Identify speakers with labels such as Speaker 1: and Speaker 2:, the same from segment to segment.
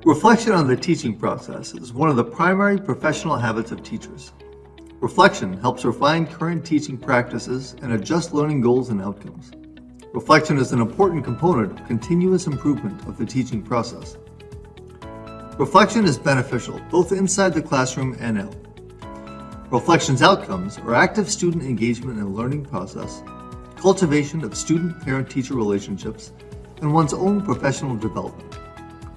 Speaker 1: Reflection on the teaching process is one of the primary professional habits of teachers. Reflection helps refine current teaching practices and adjust learning goals and outcomes. Reflection is an important component of continuous improvement of the teaching process. Reflection is beneficial both inside the classroom and out. Reflection's outcomes are active student engagement in the learning process, cultivation of student-parent-teacher relationships, and one's own professional development.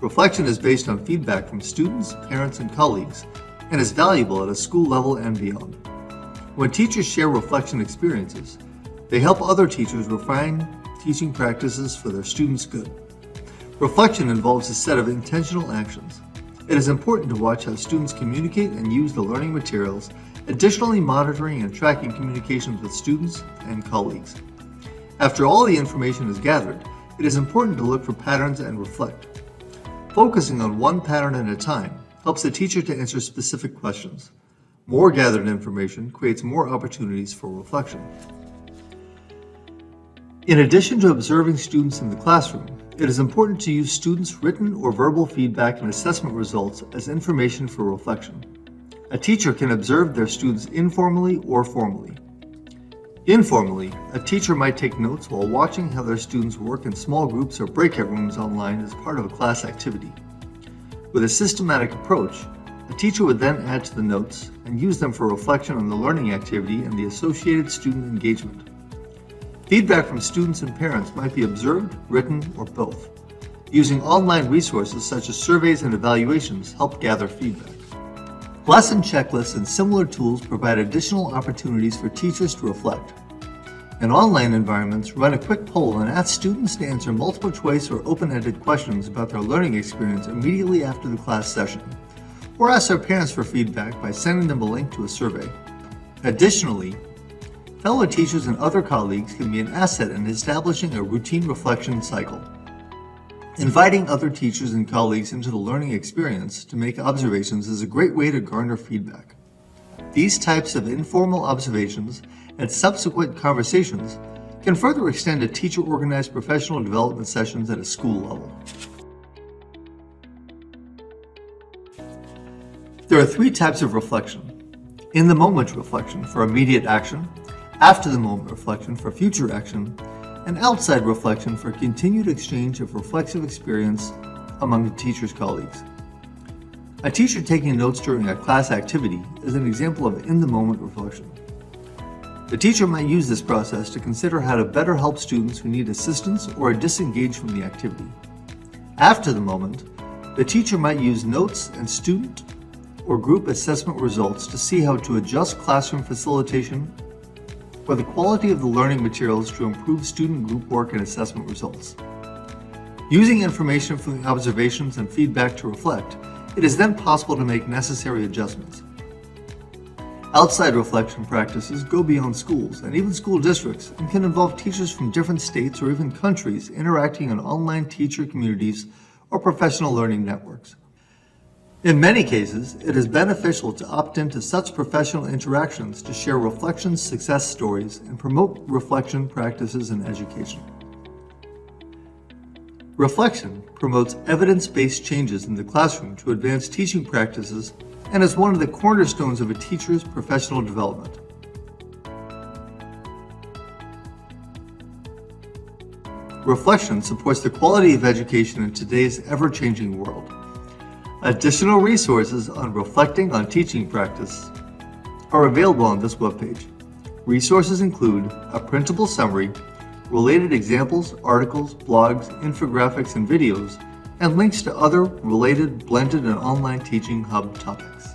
Speaker 1: Reflection is based on feedback from students, parents, and colleagues, and is valuable at a school level and beyond. When teachers share reflection experiences, they help other teachers refine teaching practices for their students' good. Reflection involves a set of intentional actions. It is important to watch how students communicate and use the learning materials, additionally monitoring and tracking communications with students and colleagues. After all the information is gathered, it is important to look for patterns and reflect. Focusing on one pattern at a time helps the teacher to answer specific questions. More gathered information creates more opportunities for reflection. In addition to observing students in the classroom, it is important to use students' written or verbal feedback and assessment results as information for reflection. A teacher can observe their students informally or formally. Informally, a teacher might take notes while watching how their students work in small groups or breakout rooms online as part of a class activity. With a systematic approach, a teacher would then add to the notes and use them for reflection on the learning activity and the associated student engagement. Feedback from students and parents might be observed, written, or both. Using online resources such as surveys and evaluations help gather feedback. Lesson checklists and similar tools provide additional opportunities for teachers to reflect. In online environments, run a quick poll and ask students to answer multiple choice or open-ended questions about their learning experience immediately after the class session, or ask their parents for feedback by sending them a link to a survey. Additionally, fellow teachers and other colleagues can be an asset in establishing a routine reflection cycle. Inviting other teachers and colleagues into the learning experience to make observations is a great way to garner feedback. These types of informal observations and subsequent conversations can further extend to teacher-organized professional development sessions at a school level. There are three types of reflection: in-the-moment reflection for immediate action, after-the-moment reflection for future action, and outside reflection for continued exchange of reflexive experience among the teacher's colleagues. A teacher taking notes during a class activity is an example of in-the-moment reflection. The teacher might use this process to consider how to better help students who need assistance or are disengaged from the activity. After the moment, the teacher might use notes and student or group assessment results to see how to adjust classroom facilitation or the quality of the learning materials to improve student group work and assessment results. Using information from the observations and feedback to reflect, it is then possible to make necessary adjustments. Outside reflection practices go beyond schools and even school districts and can involve teachers from different states or even countries interacting in online teacher communities or professional learning networks. In many cases, it is beneficial to opt into such professional interactions to share reflection success stories and promote reflection practices in education. Reflection promotes evidence-based changes in the classroom to advance teaching practices and is one of the cornerstones of a teacher's professional development. Reflection supports the quality of education in today's ever-changing world. Additional resources on reflecting on teaching practice are available on this webpage. Resources include a printable summary, related examples, articles, blogs, infographics, and videos, and links to other related blended and online teaching hub topics.